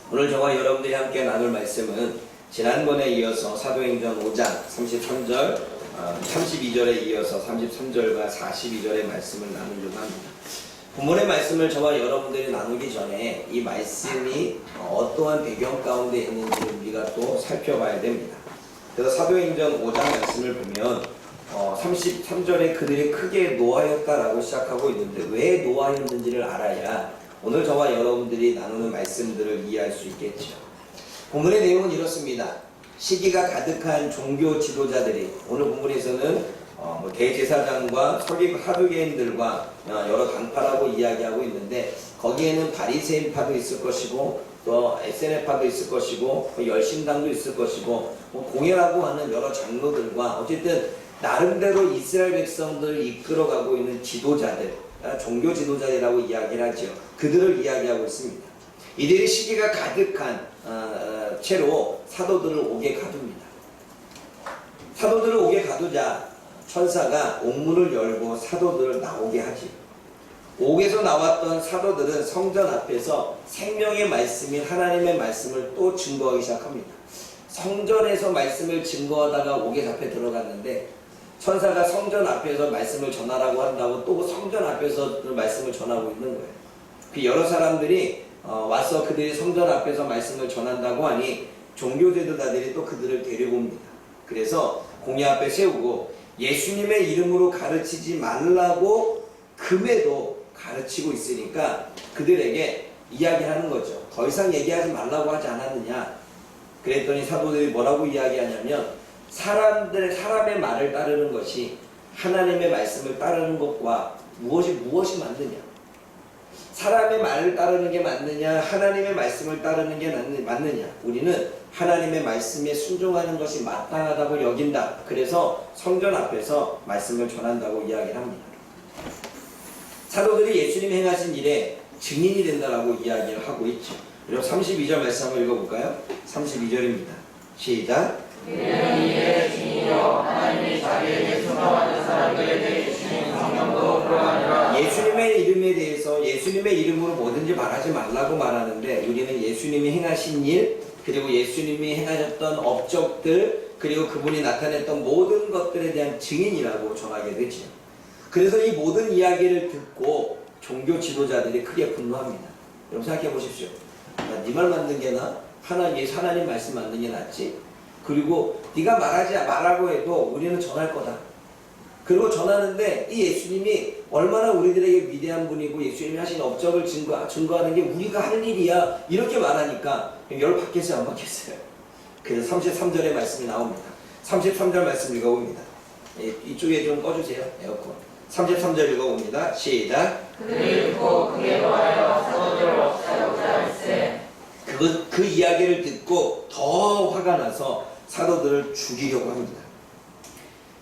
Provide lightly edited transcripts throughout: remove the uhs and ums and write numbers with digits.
오늘 저와 여러분들이 함께 나눌 말씀은 지난번에 이어서 사도행전 5장 33절, 32절에 이어서 33절과 42절의 말씀을 나누려고 합니다. 본문의 말씀을 저와 여러분들이 나누기 전에 이 말씀이 어떠한 배경 가운데 있는지를 우리가 또 살펴봐야 됩니다. 그래서 사도행전 5장 말씀을 보면 33절에 그들이 크게 노하였다라고 시작하고 있는데 왜 노하였는지를 알아야 오늘 저와 여러분들이 나누는 말씀들을 이해할 수 있겠죠. 본문의 내용은 이렇습니다. 시기가 가득한 종교 지도자들이 오늘 본문에서는 대제사장과 사두개인들과 여러 당파라고 이야기하고 있는데 거기에는 바리새인파도 있을 것이고 또 SNF파도 있을 것이고 열심당도 있을 것이고 공예라고 하는 여러 장로들과 어쨌든 나름대로 이스라엘 백성들을 이끌어가고 있는 지도자들, 종교 지도자들이라고 이야기를 하죠. 그들을 이야기하고 있습니다. 이들이 시기가 가득한 채로 사도들을 옥에 가둡니다. 사도들을 옥에 가두자 천사가 옥문을 열고 사도들을 나오게 하지. 옥에서 나왔던 사도들은 성전 앞에서 생명의 말씀인 하나님의 말씀을 또 증거하기 시작합니다. 성전에서 말씀을 증거하다가 옥에 앞에 들어갔는데 천사가 성전 앞에서 말씀을 전하라고 한다고 또 성전 앞에서 말씀을 전하고 있는 거예요. 그 여러 사람들이 와서 그들이 성전 앞에서 말씀을 전한다고 하니 종교제도자들이 또 그들을 데리고 옵니다. 그래서 공회 앞에 세우고 예수님의 이름으로 가르치지 말라고 금에도 가르치고 있으니까 그들에게 이야기하는 거죠. 더 이상 얘기하지 말라고 하지 않았느냐. 그랬더니 사도들이 뭐라고 이야기하냐면 사람의 말을 따르는 것이 하나님의 말씀을 따르는 것과 무엇이 맞느냐. 사람의 말을 따르는 게 맞느냐 하나님의 말씀을 따르는 게 맞느냐. 우리는 하나님의 말씀에 순종하는 것이 마땅하다고 여긴다. 그래서 성전 앞에서 말씀을 전한다고 이야기를 합니다. 사도들이 예수님이 행하신 일에 증인이 된다라고 이야기를 하고 있죠. 그리고 32절 말씀 한번 읽어볼까요? 32절입니다. 시작. 그들은 이에 증인이요 하나님이 자기에게 순종하는 사람들에 대해 주신 성령도 그러하니라. 예수님의 이름에 대해서 예수님의 이름으로 뭐든지 말하지 말라고 말하는데 우리는 예수님이 행하신 일 그리고 예수님이 행하셨던 업적들 그리고 그분이 나타냈던 모든 것들에 대한 증인이라고 전하게 되죠. 그래서 이 모든 이야기를 듣고 종교 지도자들이 크게 분노합니다. 여러분 생각해 보십시오. 네 말 맞는 게 나? 하나님 말씀 맞는 게 낫지? 그리고 네가 말하지 말라고 해도 우리는 전할 거다. 그리고 전하는데 이 예수님이 얼마나 우리들에게 위대한 분이고 예수님이 하신 업적을 증거하는 게 우리가 할 일이야. 이렇게 말하니까 열 받겠어요? 안 받겠어요? 그래서 33절의 말씀이 나옵니다. 33절 말씀 읽어봅니다. 이쪽에 좀 꺼주세요. 에어컨. 33절 읽어봅니다. 시작. 그들이 듣고 크게 노하여 사도들을 없애고자 할세. 그 이야기를 듣고 더 화가 나서 사도들을 죽이려고 합니다.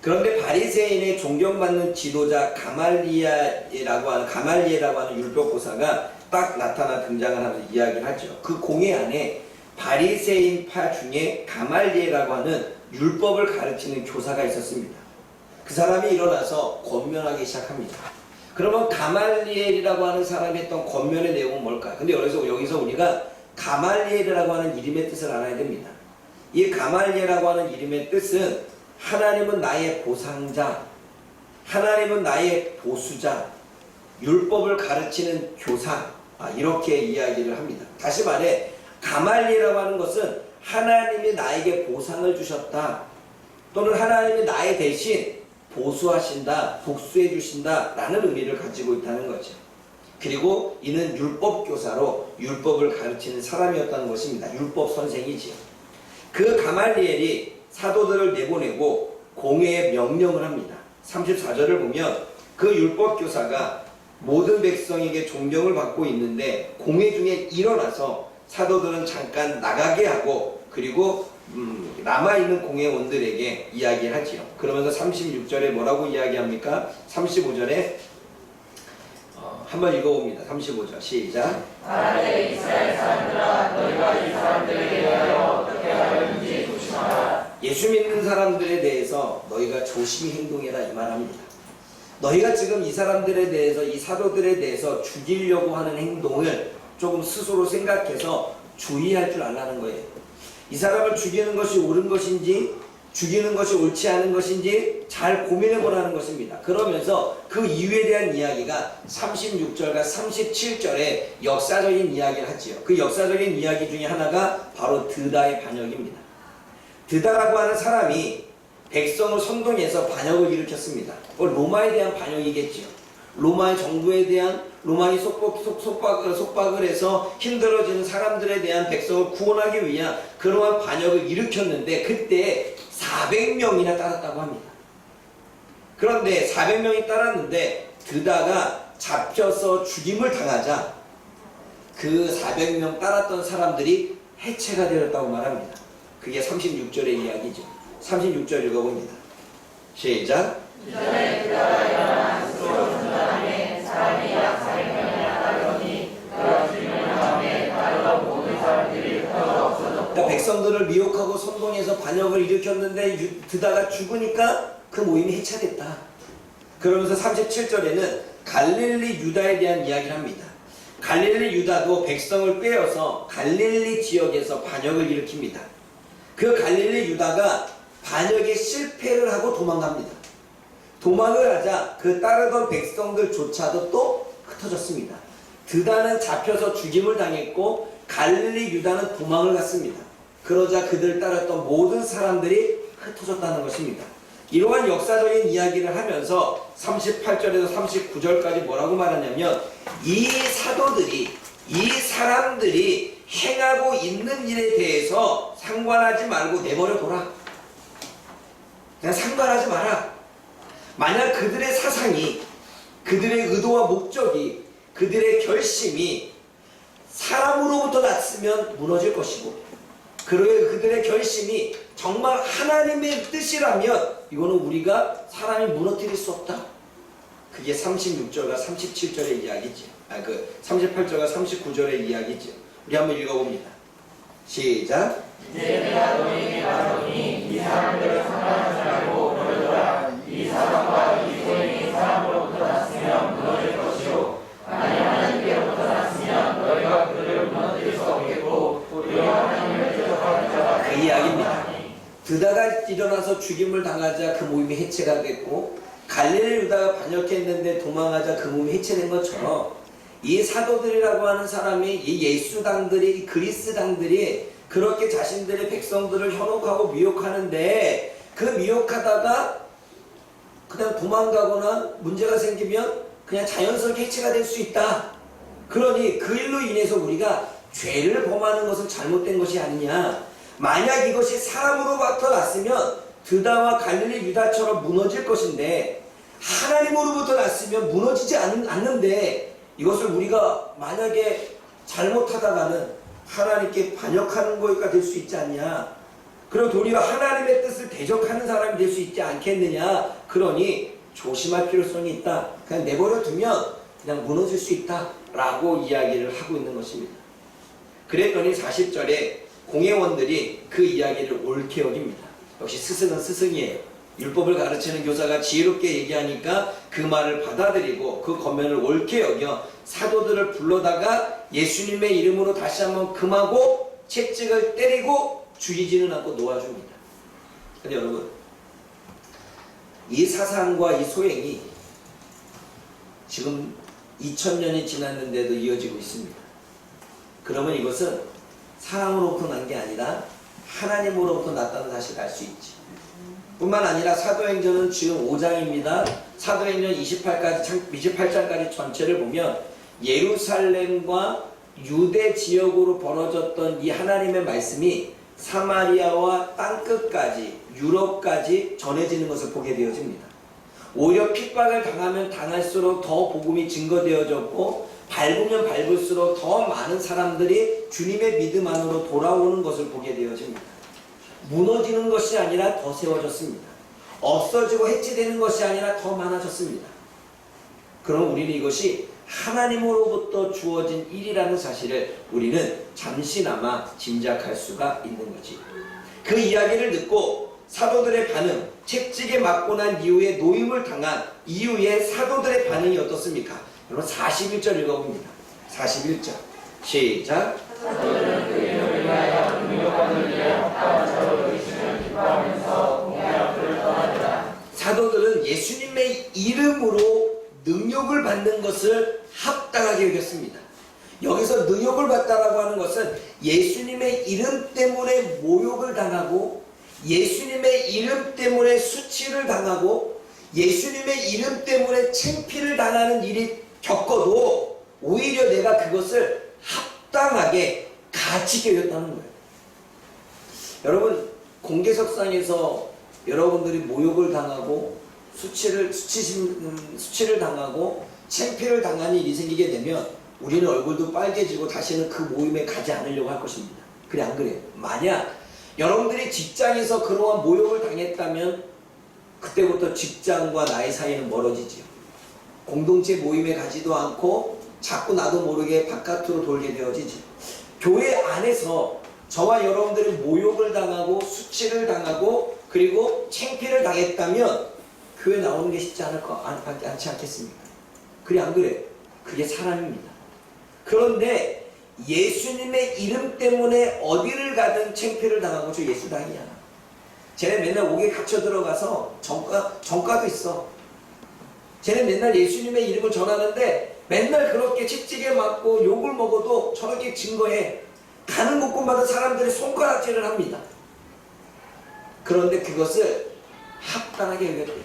그런데 바리새인의 존경받는 지도자 가말리엘이라고 하는 율법고사가 딱 나타나 등장을 하면서 이야기를 하죠. 그 공회 안에 바리새인파 중에 가말리엘이라고 하는 율법을 가르치는 교사가 있었습니다. 그 사람이 일어나서 권면하기 시작합니다. 그러면 가말리엘이라고 하는 사람이 했던 권면의 내용은 뭘까요? 근데 여기서 우리가 가말리엘이라고 하는 이름의 뜻을 알아야 됩니다. 이 가말리엘이라고 하는 이름의 뜻은 하나님은 나의 보상자, 하나님은 나의 보수자, 율법을 가르치는 교사, 이렇게 이야기를 합니다. 다시 말해 가말리엘이라고 하는 것은 하나님이 나에게 보상을 주셨다 또는 하나님이 나의 대신 보수하신다, 복수해 주신다 라는 의미를 가지고 있다는 거죠. 그리고 이는 율법교사로 율법을 가르치는 사람이었다는 것입니다. 율법 선생이지요. 그 가말리엘이 사도들을 내보내고 공회에 명령을 합니다. 34절을 보면 그 율법교사가 모든 백성에게 존경을 받고 있는데 공회 중에 일어나서 사도들은 잠깐 나가게 하고 그리고 남아있는 공회원들에게 이야기를 하지요. 그러면서 36절에 뭐라고 이야기합니까? 35절에 한번 읽어봅니다. 35절 시작. 만약에 이스라엘 사람들아 너희가 이 사람들에게 대하여 어떻게 하려는지 조심하라. 예수 믿는 사람들에 대해서 너희가 조심히 행동해라 이 말합니다. 너희가 지금 이 사람들에 대해서 이 사도들에 대해서 죽이려고 하는 행동을 조금 스스로 생각해서 주의할 줄 알라는 거예요. 이 사람을 죽이는 것이 옳은 것인지 죽이는 것이 옳지 않은 것인지 잘 고민해 보라는 것입니다. 그러면서 그 이유에 대한 이야기가 36절과 37절에 역사적인 이야기를 하지요. 그 역사적인 이야기 중에 하나가 바로 드다의 반역입니다. 드다라고 하는 사람이 백성을 선동해서 반역을 일으켰습니다. 로마에 대한 반역이겠지요. 로마의 정부에 대한 로마이 속박을 해서 힘들어지는 사람들에 대한 백성을 구원하기 위한 그러한 반역을 일으켰는데 그때 400명이나 따랐다고 합니다. 그런데 400명이 따랐는데 드다가 잡혀서 죽임을 당하자 그 400명 따랐던 사람들이 해체가 되었다고 말합니다. 그게 36절의 이야기죠. 36절 읽어봅니다. 시작. 이전에 그다가 일어난 스스로 중간에 사람이 약 400명이나 따르더니 그가 죽임을 당함에 따르던 모든 사람들이 흩어져 없어졌고 그러니까 백성들을 미혹하고 선동해서 반역을 일으켰는데 드다가 죽으니까 그 모임이 해체됐다. 그러면서 37절에는 갈릴리 유다에 대한 이야기를 합니다. 갈릴리 유다도 백성을 빼어서 갈릴리 지역에서 반역을 일으킵니다. 그 갈릴리 유다가 반역에 실패를 하고 도망갑니다. 도망을 하자 그 따르던 백성들조차도 또 흩어졌습니다. 드다는 잡혀서 죽임을 당했고 갈릴리 유다는 도망을 갔습니다. 그러자 그들 따랐던 모든 사람들이 흩어졌다는 것입니다. 이러한 역사적인 이야기를 하면서 38절에서 39절까지 뭐라고 말하냐면 이 사도들이 이 사람들이 행하고 있는 일에 대해서 상관하지 말고 내버려 둬라. 그냥 상관하지 마라. 만약 그들의 사상이 그들의 의도와 목적이 그들의 결심이 사람으로부터 났으면 무너질 것이고 그들의 결심이 정말 하나님의 뜻이라면 이거는 우리가 사람이 무너뜨릴 수 없다. 그게 36절과 37절의 이야기죠. 38절과 39절의 이야기죠. 우리 한번 읽어봅니다. 시작. 이제 내가 너희에게 말하노니 이 사람들을 상관하지 말고 버려두라. 이 사람과 이 소행이 사람으로부터 났으면 무너질 것이요 만일 하나님께로부터 났으면 너희가 그들을 무너뜨릴 수 없겠고 우리가 하나님을 대적하는 자가 그 이야기입니다. 드다가 일어나서 죽임을 당하자 그 모임이 해체가 됐고 갈릴리 유다가 반역했는데 도망하자 그 모임이 해체된 것처럼 이 사도들이라고 하는 사람이 이 예수당들이 이 그리스당들이 그렇게 자신들의 백성들을 현혹하고 미혹하는데 그 미혹하다가 그냥 도망가거나 문제가 생기면 그냥 자연스럽게 해체가 될 수 있다. 그러니 그 일로 인해서 우리가 죄를 범하는 것은 잘못된 것이 아니냐. 만약 이것이 사람으로부터 났으면 드다와 갈릴리 유다처럼 무너질 것인데 하나님으로부터 났으면 무너지지 않는데 이것을 우리가 만약에 잘못하다가는 하나님께 반역하는 거가 될 수 있지 않냐. 그리고 도리어 하나님의 뜻을 대적하는 사람이 될 수 있지 않겠느냐. 그러니 조심할 필요성이 있다. 그냥 내버려 두면 그냥 무너질 수 있다 라고 이야기를 하고 있는 것입니다. 그랬더니 40절에 공회원들이 그 이야기를 옳게 여깁니다. 역시 스승은 스승이에요. 율법을 가르치는 교사가 지혜롭게 얘기하니까 그 말을 받아들이고 그 권면을 옳게 여겨 사도들을 불러다가 예수님의 이름으로 다시 한번 금하고 채찍을 때리고 죽이지는 않고 놓아줍니다. 근데 여러분, 이 사상과 이 소행이 지금 2000년이 지났는데도 이어지고 있습니다. 그러면 이것은 사람으로부터 난 게 아니라 하나님으로부터 났다는 사실을 알 수 있지. 뿐만 아니라 사도행전은 지금 5장입니다. 사도행전 28장까지 전체를 보면 예루살렘과 유대 지역으로 벌어졌던 이 하나님의 말씀이 사마리아와 땅끝까지 유럽까지 전해지는 것을 보게 되어집니다. 오히려 핍박을 당하면 당할수록 더 복음이 증거되어졌고 밟으면 밟을수록 더 많은 사람들이 주님의 믿음 안으로 돌아오는 것을 보게 되어집니다. 무너지는 것이 아니라 더 세워졌습니다. 없어지고 해체되는 것이 아니라 더 많아졌습니다. 그럼 우리는 이것이 하나님으로부터 주어진 일이라는 사실을 우리는 잠시나마 짐작할 수가 있는 거지. 그 이야기를 듣고 사도들의 반응, 채찍에 맞고 난 이후에 노임을 당한 이후에 사도들의 반응이 어떻습니까? 여러분 41절 읽어봅니다. 41절 시작. 사도들은 그 이름을 위하여 능력받을 일에 합당한 자로 여기시면 기뻐하면서 공회하여 그를 떠나더라. 사도들은 예수님의 이름으로 능력을 받는 것을 합당하게 여겼습니다. 여기서 능력을 받다라고 하는 것은 예수님의 이름 때문에 모욕을 당하고 예수님의 이름 때문에 수치를 당하고 예수님의 이름 때문에 창피를 당하는 일이 겪어도 오히려 내가 그것을 합당하게 가치 있게 여겼다는 거예요. 여러분, 공개석상에서 여러분들이 모욕을 당하고 수치를 당하고 창피를 당하는 일이 생기게 되면 우리는 얼굴도 빨개지고 다시는 그 모임에 가지 않으려고 할 것입니다. 그래 안 그래요? 만약 여러분들이 직장에서 그러한 모욕을 당했다면 그때부터 직장과 나의 사이는 멀어지지요. 공동체 모임에 가지도 않고 자꾸 나도 모르게 바깥으로 돌게 되어지지. 교회 안에서 저와 여러분들이 모욕을 당하고 수치를 당하고 그리고 창피를 당했다면 교회 나오는 게 쉽지 않지 않겠습니까? 그래 안 그래요? 그게 사람입니다. 그런데 예수님의 이름 때문에 어디를 가든 창피를 당하고 저 예수당이야. 쟤네 맨날 옥에 갇혀 들어가서 정가도 있어. 쟤네 맨날 예수님의 이름을 전하는데 맨날 그렇게 채찍에 맞고 욕을 먹어도 저렇게 증거해. 가는 곳곳마다 사람들이 손가락질을 합니다. 그런데 그것을 합당하게 여겼대요.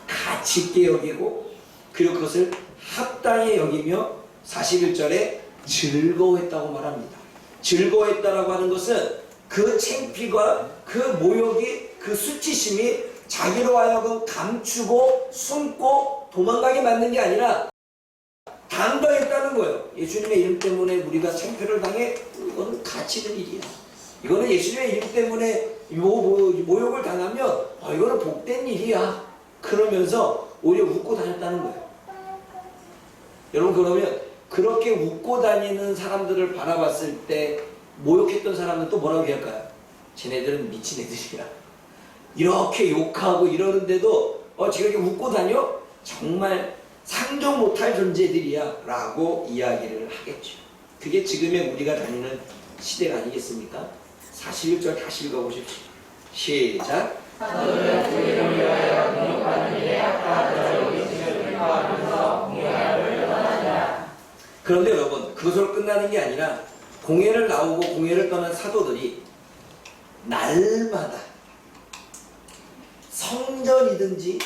가치 있게 여기고 그리고 그것을 합당히 여기며 41절에 즐거워했다고 말합니다. 즐거워했다라고 하는 것은 그 창피가 그 모욕이 그 수치심이 자기로 하여금 감추고 숨고 도망가게 만든 게 아니라 당당했다는 거예요. 예수님의 이름 때문에 우리가 창피를 당해? 이거는 가치 있는 일이야. 이거는 예수님의 이름 때문에 모욕을 당하면 이거는 복된 일이야. 그러면서 오히려 웃고 다녔다는 거예요. 여러분, 그러면 그렇게 웃고 다니는 사람들을 바라봤을 때 모욕했던 사람은 또 뭐라고 얘기할까요? 쟤네들은 미친 애들이야. 이렇게 욕하고 이러는데도 저렇게 웃고 다녀? 정말 상종 못할 존재들이야 라고 이야기를 하겠죠. 그게 지금의 우리가 다니는 시대가 아니겠습니까? 41절 다시 읽어보십시오. 시작. 사도들은 그 이름을 위하여 능력받는 일에 합당한 자로 여기시면 기뻐하면서 공회하여 그를 떠나더라. 그런데 여러분, 그것으로 끝나는 게 아니라 공회를 나오고 공회를 떠난 사도들이 날마다 성전이든지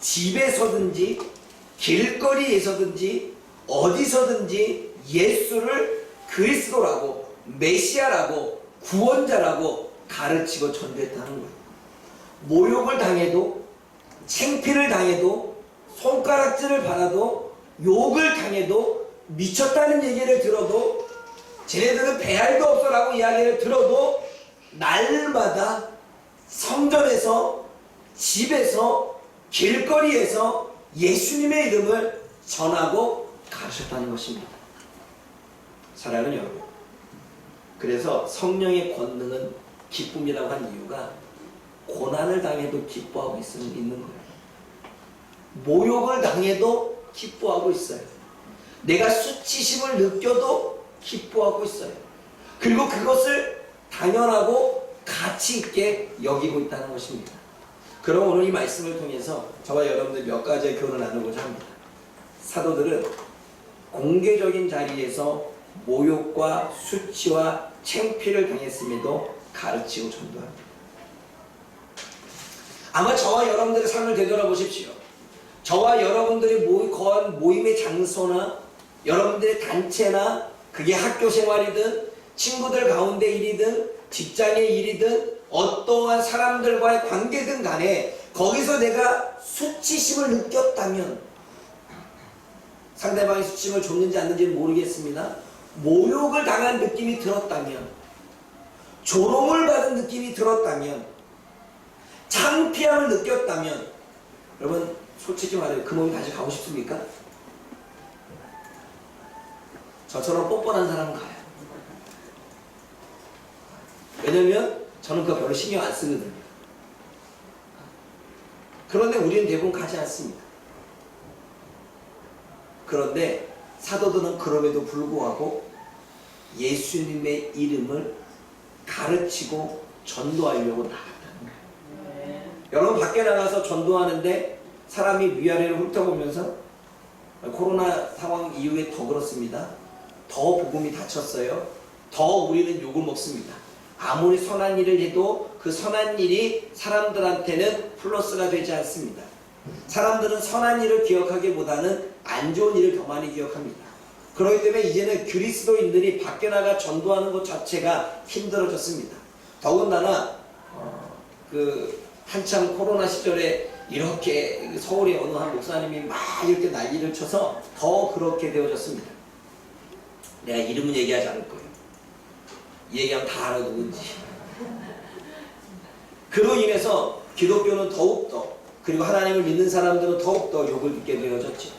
집에서든지 길거리에서든지 어디서든지 예수를 그리스도라고 메시아라고 구원자라고 가르치고 전도했다는 거예요. 모욕을 당해도 창피를 당해도 손가락질을 받아도 욕을 당해도 미쳤다는 얘기를 들어도 쟤네들은 배알도 없어라고 이야기를 들어도 날마다 성전에서 집에서 길거리에서 예수님의 이름을 전하고 가르쳤다는 것입니다. 사랑하는 여러분, 그래서 성령의 권능은 기쁨이라고 한 이유가 고난을 당해도 기뻐하고 있는 거예요. 모욕을 당해도 기뻐하고 있어요. 내가 수치심을 느껴도 기뻐하고 있어요. 그리고 그것을 당연하고 가치 있게 여기고 있다는 것입니다. 그럼 오늘 이 말씀을 통해서 저와 여러분들 몇 가지의 교훈을 나누고자 합니다. 사도들은 공개적인 자리에서 모욕과 수치와 창피를 당했음에도 가르치고 전도합니다. 아마 저와 여러분들의 삶을 되돌아보십시오. 저와 여러분들이 거한 모임의 장소나 여러분들의 단체나 그게 학교 생활이든 친구들 가운데 일이든 직장의 일이든 어떠한 사람들과의 관계든 간에 거기서 내가 수치심을 느꼈다면, 상대방이 수치심을 줬는지 안는지는 모르겠습니다. 모욕을 당한 느낌이 들었다면, 조롱을 받은 느낌이 들었다면, 창피함을 느꼈다면, 여러분 솔직히 말해요. 그 모임 다시 가고 싶습니까? 저처럼 뻔뻔한 사람은 가요. 왜냐면 저는 그거 별로 신경 안 쓰거든요. 그런데 우리는 대부분 가지 않습니다. 그런데 사도들은 그럼에도 불구하고 예수님의 이름을 가르치고 전도하려고 나갔다는 거예요. 여러분 밖에 나가서 전도하는데 사람이 위아래를 훑어보면서 코로나 상황 이후에 더 그렇습니다. 더 복음이 닫혔어요. 더 우리는 욕을 먹습니다. 아무리 선한 일을 해도 그 선한 일이 사람들한테는 플러스가 되지 않습니다. 사람들은 선한 일을 기억하기보다는 안 좋은 일을 더 많이 기억합니다. 그렇기 때문에 이제는 그리스도인들이 밖에 나가 전도하는 것 자체가 힘들어졌습니다. 더군다나 한참 코로나 시절에 이렇게 서울의 어느 한 목사님이 막 이렇게 난리를 쳐서 더 그렇게 되어졌습니다. 내가 이름은 얘기하지 않을 거예요. 얘기하면 다 알아 누군지. 그로 인해서 기독교는 더욱더, 그리고 하나님을 믿는 사람들은 더욱더 욕을 듣게 되어졌죠.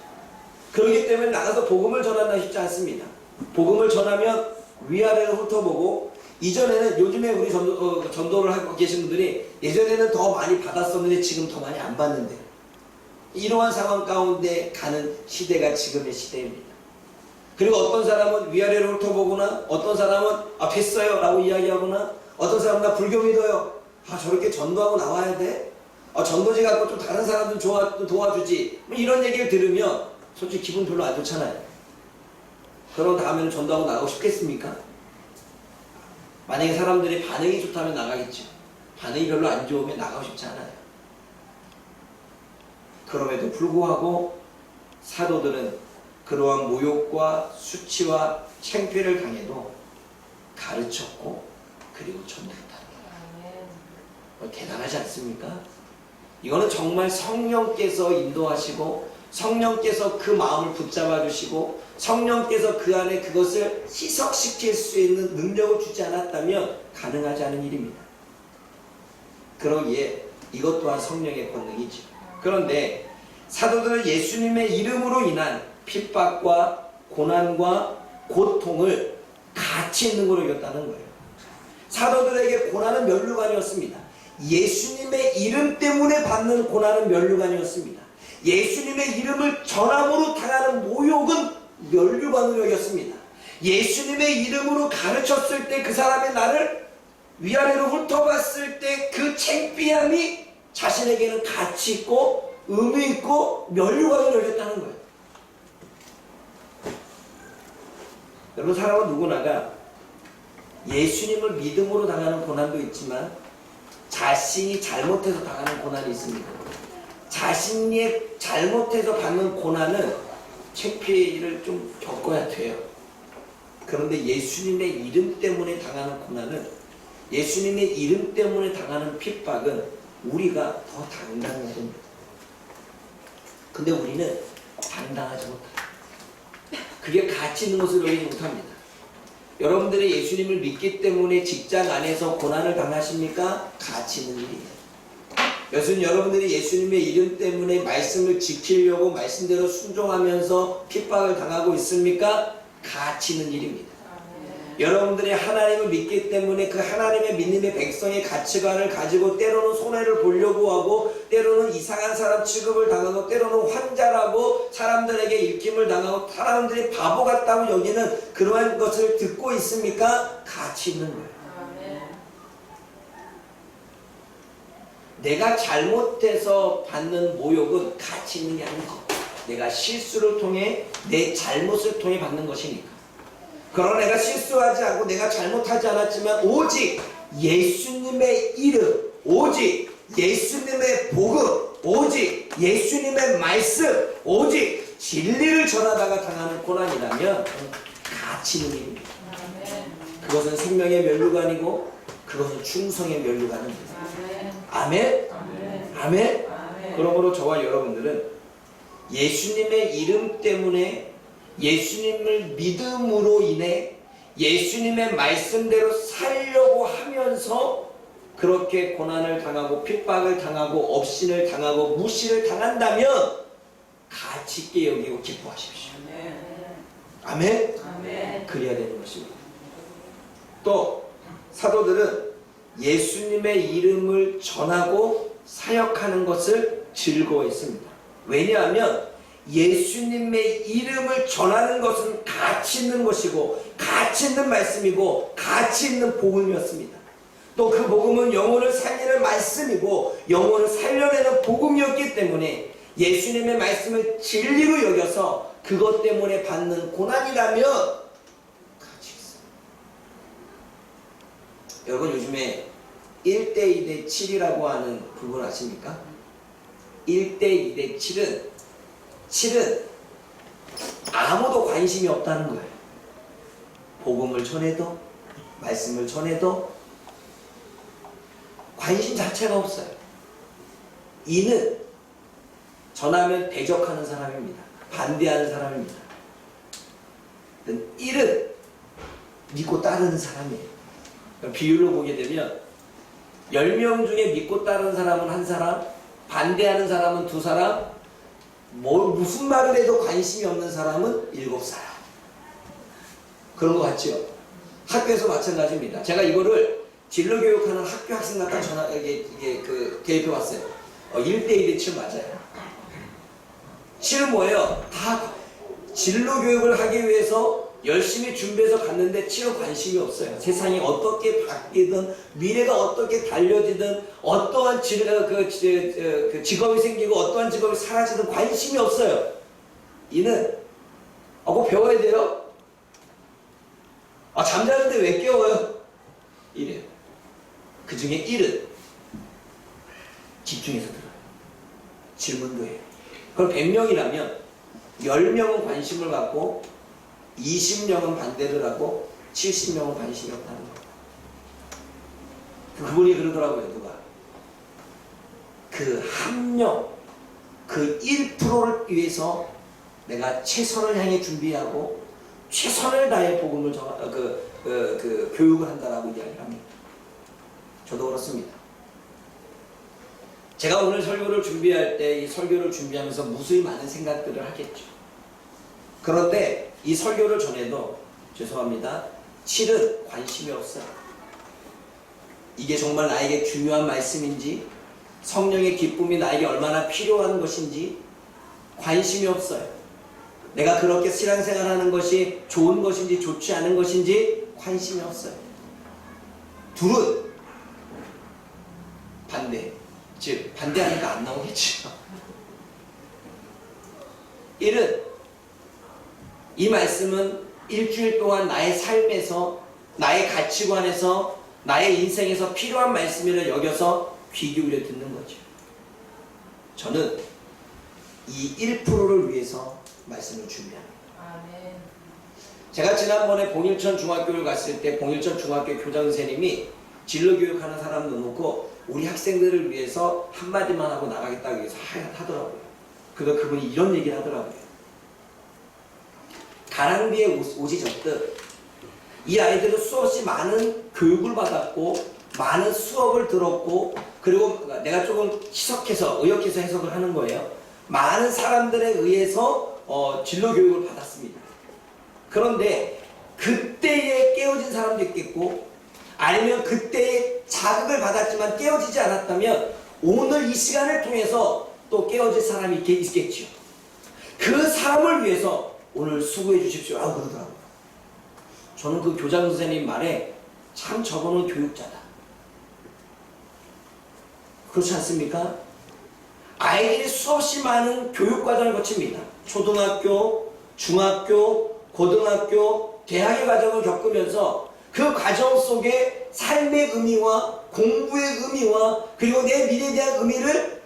그렇기 때문에 나가서 복음을 전한다 쉽지 않습니다. 복음을 전하면 위아래를 훑어보고, 이전에는, 요즘에 우리 전도를 하고 계신 분들이 예전에는 더 많이 받았었는데 지금 더 많이 안 받는데, 이러한 상황 가운데 가는 시대가 지금의 시대입니다. 그리고 어떤 사람은 위아래를 훑어보거나, 어떤 사람은 됐어요 라고 이야기하거나, 어떤 사람은 나 불교 믿어요. 저렇게 전도하고 나와야 돼? 전도지 갖고 좀 다른 사람들 도와주지. 이런 얘기를 들으면 솔직히 기분 별로 안 좋잖아요. 그럼 다음에는 전도하고 나가고 싶겠습니까? 만약에 사람들이 반응이 좋다면 나가겠죠. 반응이 별로 안 좋으면 나가고 싶지 않아요. 그럼에도 불구하고 사도들은 그러한 모욕과 수치와 창피를 당해도 가르쳤고 그리고 전도했다. 대단하지 않습니까? 이거는 정말 성령께서 인도하시고 성령께서 그 마음을 붙잡아 주시고 성령께서 그 안에 그것을 희석시킬 수 있는 능력을 주지 않았다면 가능하지 않은 일입니다. 그러기에 이것 또한 성령의 권능이죠. 그런데 사도들은 예수님의 이름으로 인한 핍박과 고난과 고통을 가치 있는 걸로 이겼다는 거예요. 사도들에게 고난은 면류관이었습니다. 예수님의 이름 때문에 받는 고난은 면류관이었습니다. 예수님의 이름을 전함으로 당하는 모욕은 면류관으로 여겼습니다. 예수님의 이름으로 가르쳤을 때 그 사람의 나를 위아래로 훑어봤을 때 그 창피함이 자신에게는 가치 있고 의미 있고 면류관으로 여겼다는 거예요. 여러분, 사람은 누구나가 예수님을 믿음으로 당하는 고난도 있지만 자신이 잘못해서 당하는 고난이 있습니다. 자신이 잘못해서 받는 고난은 창피를 좀 겪어야 돼요. 그런데 예수님의 이름 때문에 당하는 고난은, 예수님의 이름 때문에 당하는 핍박은 우리가 더 당당해야 됩니다. 근데 우리는 당당하지 못합니다. 그게 가치 있는 것을 여기지 못합니다. 여러분들이 예수님을 믿기 때문에 직장 안에서 고난을 당하십니까? 가치 있는 일이에요. 여러분들이 예수님의 이름 때문에 말씀을 지키려고 말씀대로 순종하면서 핍박을 당하고 있습니까? 가치 있는 일입니다. 여러분들이 하나님을 믿기 때문에 그 하나님의 믿음의 백성의 가치관을 가지고 때로는 손해를 보려고 하고 때로는 이상한 사람 취급을 당하고 때로는 환자라고 사람들에게 일킴을 당하고 사람들이 바보 같다고 여기는 그러한 것을 듣고 있습니까? 가치 있는 거예요. 내가 잘못해서 받는 모욕은 가치 있는 게 아니고 내가 실수를 통해 내 잘못을 통해 받는 것이니까. 그러나 내가 실수하지 않고 내가 잘못하지 않았지만 오직 예수님의 이름, 오직 예수님의 복음, 오직 예수님의 말씀, 오직 진리를 전하다가 당하는 고난이라면 가치 있는 일입니다. 그것은 생명의 면류관이고 그것은 충성의 면류관입니다. 아멘? 아멘? 그러므로 저와 여러분들은 예수님의 이름 때문에 예수님을 믿음으로 인해 예수님의 말씀대로 살려고 하면서 그렇게 고난을 당하고 핍박을 당하고 업신을 당하고 무시를 당한다면 가치 있게 여기고 기뻐하십시오. 아멘? 아멘. 그래야 되는 것입니다. 또 사도들은 예수님의 이름을 전하고 사역하는 것을 즐거워했습니다. 왜냐하면 예수님의 이름을 전하는 것은 가치 있는 것이고 가치 있는 말씀이고 가치 있는 복음이었습니다. 또 그 복음은 영혼을 살리는 말씀이고 영혼을 살려내는 복음이었기 때문에 예수님의 말씀을 진리로 여겨서 그것 때문에 받는 고난이라면 가치 있어요. 여러분 요즘에 1대 2대 7이라고 하는 부분 아십니까? 1대 2대 7은 아무도 관심이 없다는 거예요. 복음을 전해도 말씀을 전해도 관심 자체가 없어요. 2는 전하면 대적하는 사람입니다. 반대하는 사람입니다. 1은 믿고 따르는 사람이에요. 비율로 보게 되면 10명 중에 믿고 따르는 사람은 1사람, 반대하는 사람은 2사람, 무슨 말을 해도 관심이 없는 사람은 7사람. 그런 것 같죠? 학교에서 마찬가지입니다. 제가 이거를 진로교육하는 학교 학생들한테 대입해 봤어요. 1대 2대 7 맞아요. 7은 뭐예요? 다 진로교육을 하기 위해서 열심히 준비해서 갔는데 7은 관심이 없어요. 세상이 어떻게 바뀌든 미래가 어떻게 달려지든 어떠한 직업이 생기고 어떠한 직업이 사라지든 관심이 없어요. 2는 꼭 배워야 돼요? 잠자는데 왜 깨워요? 이래요. 그 중에 1은 집중해서 들어요. 질문도 해요. 그럼 100명이라면 10명은 관심을 갖고 20명은 반대를 하고 70명은 관심이 없다는 거예요. 그분이 그러더라고요. 누가? 그 한 명, 그 1%를 위해서 내가 최선을 향해 준비하고 최선을 다해 복음을 교육을 한다라고 이야기를 합니다. 저도 그렇습니다. 제가 오늘 설교를 준비할 때 이 설교를 준비하면서 무수히 많은 생각들을 하겠죠. 그런데 이 설교를 전해도 죄송합니다. 7은 관심이 없어요. 이게 정말 나에게 중요한 말씀인지 성령의 기쁨이 나에게 얼마나 필요한 것인지 관심이 없어요. 내가 그렇게 신앙생활하는 것이 좋은 것인지 좋지 않은 것인지 관심이 없어요. 2은 반대. 즉 반대하니까 안 나오겠죠. 1은 이 말씀은 일주일 동안 나의 삶에서 나의 가치관에서 나의 인생에서 필요한 말씀이라 여겨서 귀 기울여 듣는 거죠. 저는 이 1%를 위해서 말씀을 준비합니다. 아멘. 제가 지난번에 봉일천 중학교를 갔을 때 봉일천 중학교 교장 선생님이 진로교육하는 사람도 놓고 우리 학생들을 위해서 한마디만 하고 나가겠다고 해서 하더라고요. 그래서 그분이 이런 얘기를 하더라고요. 가랑비에 옷이 젖듯 이 아이들은 수없이 많은 교육을 받았고 많은 수업을 들었고 그리고 내가 조금 의역해서 해석을 하는 거예요. 많은 사람들에 의해서 진로교육을 받았습니다. 그런데 그때에 깨어진 사람도 있겠고 아니면 그때에 자극을 받았지만 깨어지지 않았다면 오늘 이 시간을 통해서 또 깨어질 사람이 있겠죠. 그 사람을 위해서 오늘 수고해 주십시오 라고 그러더라고요. 저는 그 교장 선생님 말에 참 저거는 교육자다. 그렇지 않습니까? 아이들이 수없이 많은 교육과정을 거칩니다. 초등학교, 중학교, 고등학교, 대학의 과정을 겪으면서 그 과정 속에 삶의 의미와 공부의 의미와 그리고 내 미래에 대한 의미를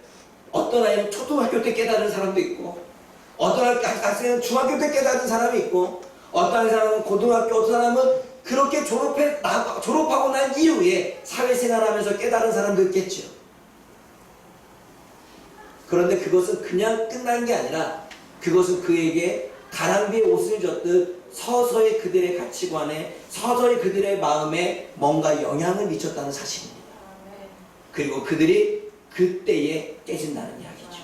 어떤 아이는 초등학교 때 깨달은 사람도 있고 어떤 학생은 중학교 때 깨달은 사람이 있고 어떤 사람은 고등학교, 어떤 사람은 그렇게 졸업하고 난 이후에 사회생활하면서 깨달은 사람도 있겠죠. 그런데 그것은 그냥 끝난 게 아니라 그것은 그에게 가랑비에 옷을 젖듯 서서히 그들의 가치관에 서서히 그들의 마음에 뭔가 영향을 미쳤다는 사실입니다. 그리고 그들이 그때에 깨진다는 이야기죠.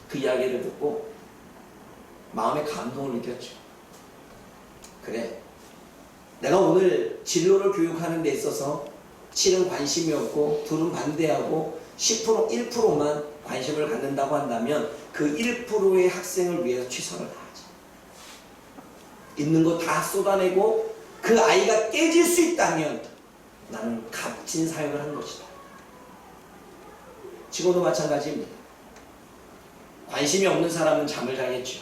그 이야기를 듣고 마음에 감동을 느꼈죠. 그래, 내가 오늘 진로를 교육하는 데 있어서 7은 관심이 없고 2는 반대하고 10%, 1%만 관심을 갖는다고 한다면 그 1%의 학생을 위해서 최선을 다하죠. 있는 거 다 쏟아내고 그 아이가 깨질 수 있다면 나는 값진 사역을 한 것이다. 지금도 마찬가지입니다. 관심이 없는 사람은 잠을 자겠죠.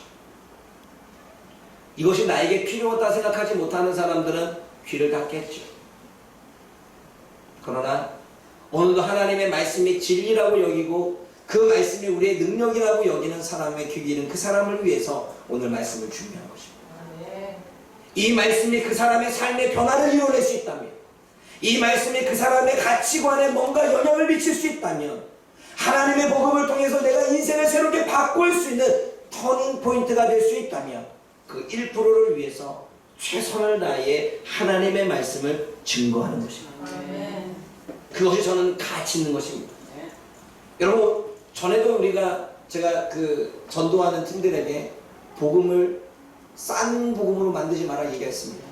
이것이 나에게 필요하다 생각하지 못하는 사람들은 귀를 닫겠죠. 그러나 오늘도 하나님의 말씀이 진리라고 여기고 그 말씀이 우리의 능력이라고 여기는 사람의 귀기는 그 사람을 위해서 오늘 말씀을 준비한 것입니다. 이 말씀이 그 사람의 삶의 변화를 이뤄낼 수 있다면, 이 말씀이 그 사람의 가치관에 뭔가 영향을 미칠 수 있다면, 하나님의 복음을 통해서 내가 인생을 새롭게 바꿀 수 있는 터닝 포인트가 될 수 있다면 그 1%를 위해서 최선을 다해 하나님의 말씀을 증거하는 것입니다. 그것이 저는 가치 있는 것입니다. 여러분, 전에도 제가 그 전도하는 팀들에게 복음을 싼 복음으로 만들지 마라 얘기했습니다.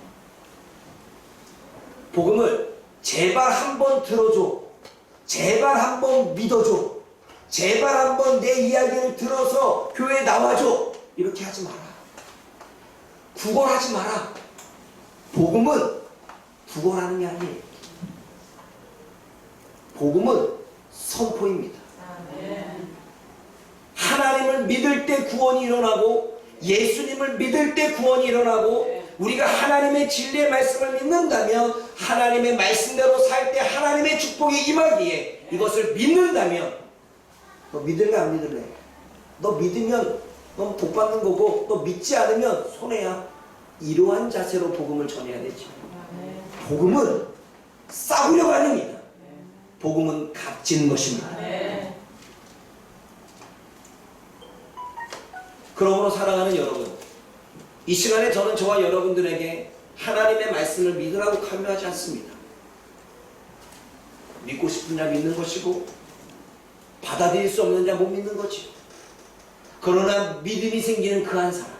복음을 제발 한번 들어줘, 제발 한번 믿어줘, 제발 한번 내 이야기를 들어서 교회에 나와줘, 이렇게 하지 마라. 구걸하지 마라. 복음은 구걸하는 게 아니에요. 복음은 선포입니다. 하나님을 믿을 때 구원이 일어나고 예수님을 믿을 때 구원이 일어나고 우리가 하나님의 진리의 말씀을 믿는다면 하나님의 말씀대로 살 때 하나님의 축복이 임하기에 이것을 믿는다면 너 믿을래 안 믿을래? 너 믿으면 넌 복 받는 거고 너 믿지 않으면 손해야. 이러한 자세로 복음을 전해야 되죠. 복음은 싸우려고 아닙니다. 복음은 값지는 것입니다. 그러므로 사랑하는 여러분, 이 시간에 저는 저와 여러분들에게 하나님의 말씀을 믿으라고 강요하지 않습니다. 믿고 싶은 자 믿는 것이고 받아들일 수 없는 자 못 믿는 거지. 그러나 믿음이 생기는 그 한 사람,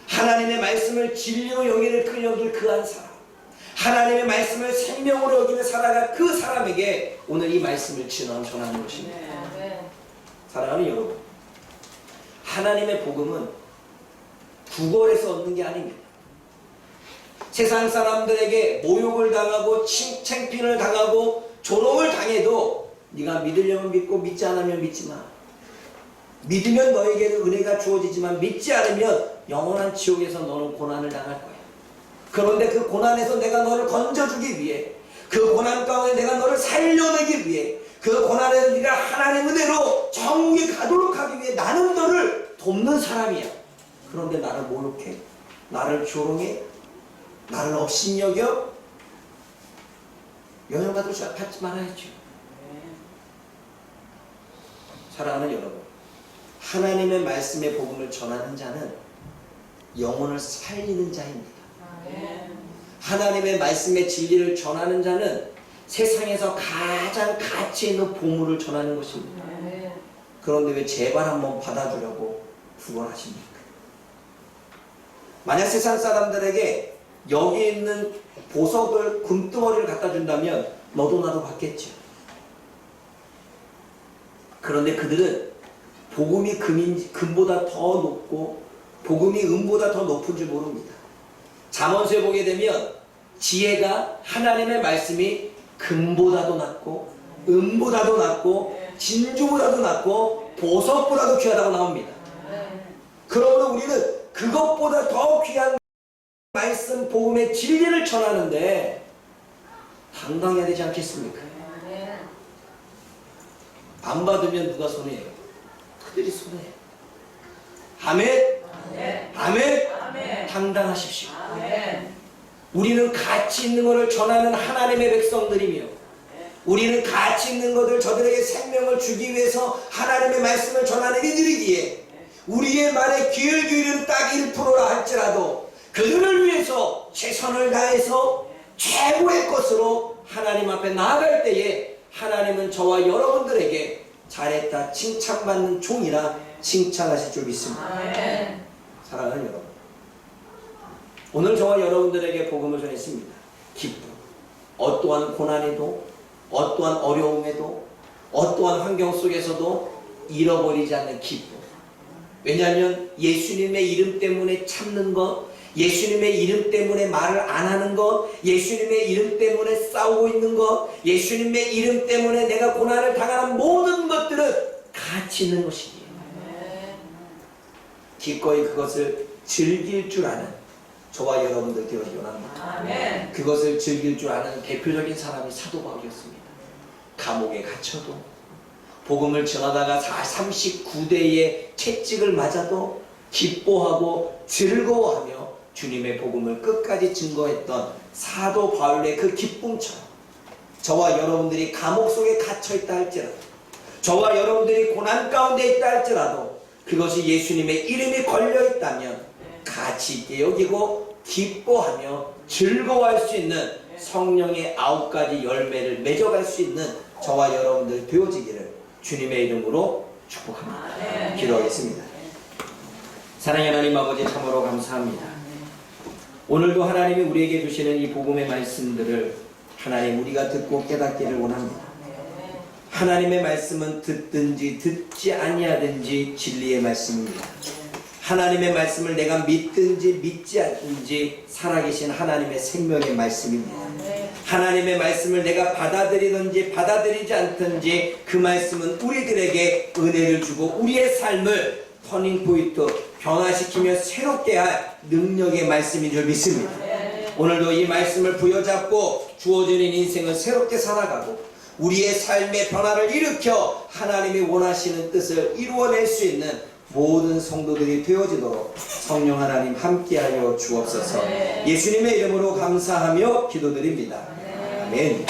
하나님의 말씀을 진리로 여길 그 한 사람, 하나님의 말씀을 생명으로 여기며 살아갈 그 사람에게 오늘 이 말씀을 전하는 것입니다. 사랑하는 여러분, 하나님의 복음은 구걸해서 얻는 게 아닙니다. 세상 사람들에게 모욕을 당하고 창피를 당하고 조롱을 당해도 네가 믿으려면 믿고 믿지 않으면 믿지 마. 믿으면 너에게는 은혜가 주어지지만 믿지 않으면 영원한 지옥에서 너는 고난을 당할 거야. 그런데 그 고난에서 내가 너를 건져주기 위해, 그 고난 가운데 내가 너를 살려내기 위해, 그 고난에서 네가 하나님의 은혜로 정국에 가도록 하기 위해 나는 너를 돕는 사람이야. 그런데 나를 모욕해, 나를 조롱해, 나를 업신여겨, 영향받을 수 받지 말아야죠. 사랑하는 여러분, 하나님의 말씀의 복음을 전하는 자는 영혼을 살리는 자입니다. 하나님의 말씀의 진리를 전하는 자는 세상에서 가장 가치 있는 보물을 전하는 것입니다. 그런데 왜 제발 한번 받아주려고 구걸하십니까? 만약 세상 사람들에게 여기 있는 보석을, 금덩어리를 갖다 준다면 너도 나도 받겠죠. 그런데 그들은 복음이 금보다 더 높고 복음이 은보다 더 높은 줄 모릅니다. 잠언서에 보게 되면 지혜가, 하나님의 말씀이 금보다도 낫고 은보다도 낫고 진주보다도 낫고 보석보다도 귀하다고 나옵니다. 그러므로 우리는 그것보다 더 귀한 말씀, 복음의 진리를 전하는데 당당해야 되지 않겠습니까? 안 받으면 누가 손해요? 그들이 손해요. 아멘? 아멘? 아멘? 당당하십시오. 아멘. 우리는 가치 있는 것을 전하는 하나님의 백성들이며 우리는 가치 있는 것을 저들에게 생명을 주기 위해서 하나님의 말씀을 전하는 이들이기에 우리의 말에 귀를 기울이는 딱 1%라 할지라도 그들을 위해서 최선을 다해서 최고의 것으로 하나님 앞에 나아갈 때에 하나님은 저와 여러분들에게 잘했다 칭찬받는 종이라 칭찬하실 줄 믿습니다. 아멘. 사랑하는 여러분, 오늘 저와 여러분들에게 복음을 전했습니다. 기쁨, 어떠한 고난에도 어떠한 어려움에도 어떠한 환경 속에서도 잃어버리지 않는 기쁨. 왜냐하면 예수님의 이름 때문에 참는 것, 예수님의 이름 때문에 말을 안 하는 것, 예수님의 이름 때문에 싸우고 있는 것, 예수님의 이름 때문에 내가 고난을 당하는 모든 것들은 가치 있는 것이기에 기꺼이 그것을 즐길 줄 아는 저와 여러분들 되어지기 원합니다. 아멘. 그것을 즐길 줄 아는 대표적인 사람이 사도 바울이었습니다. 감옥에 갇혀도 복음을 전하다가 39대의 채찍을 맞아도 기뻐하고 즐거워하며 주님의 복음을 끝까지 증거했던 사도 바울의 그 기쁨처럼 저와 여러분들이 감옥 속에 갇혀있다 할지라도, 저와 여러분들이 고난 가운데 있다 할지라도 그것이 예수님의 이름이 걸려있다면 가치 있게 여기고 기뻐하며 즐거워할 수 있는 성령의 9가지 열매를 맺어갈 수 있는 저와 여러분들 되어지기를 주님의 이름으로 축복합니다. 기도하겠습니다. 사랑의 하나님 아버지, 참으로 감사합니다. 오늘도 하나님이 우리에게 주시는 이 복음의 말씀들을 하나님 우리가 듣고 깨닫기를 원합니다. 하나님의 말씀은 듣든지 듣지 아니하든지 진리의 말씀입니다. 하나님의 말씀을 내가 믿든지 믿지 않든지 살아계신 하나님의 생명의 말씀입니다. 하나님의 말씀을 내가 받아들이든지 받아들이지 않든지 그 말씀은 우리들에게 은혜를 주고 우리의 삶을 터닝포인트 변화시키며 새롭게 할 능력의 말씀인 줄 믿습니다. 오늘도 이 말씀을 부여잡고 주어지는 인생을 새롭게 살아가고 우리의 삶의 변화를 일으켜 하나님이 원하시는 뜻을 이루어낼 수 있는 모든 성도들이 되어지도록 성령 하나님 함께하여 주옵소서. 예수님의 이름으로 감사하며 기도드립니다. 아멘.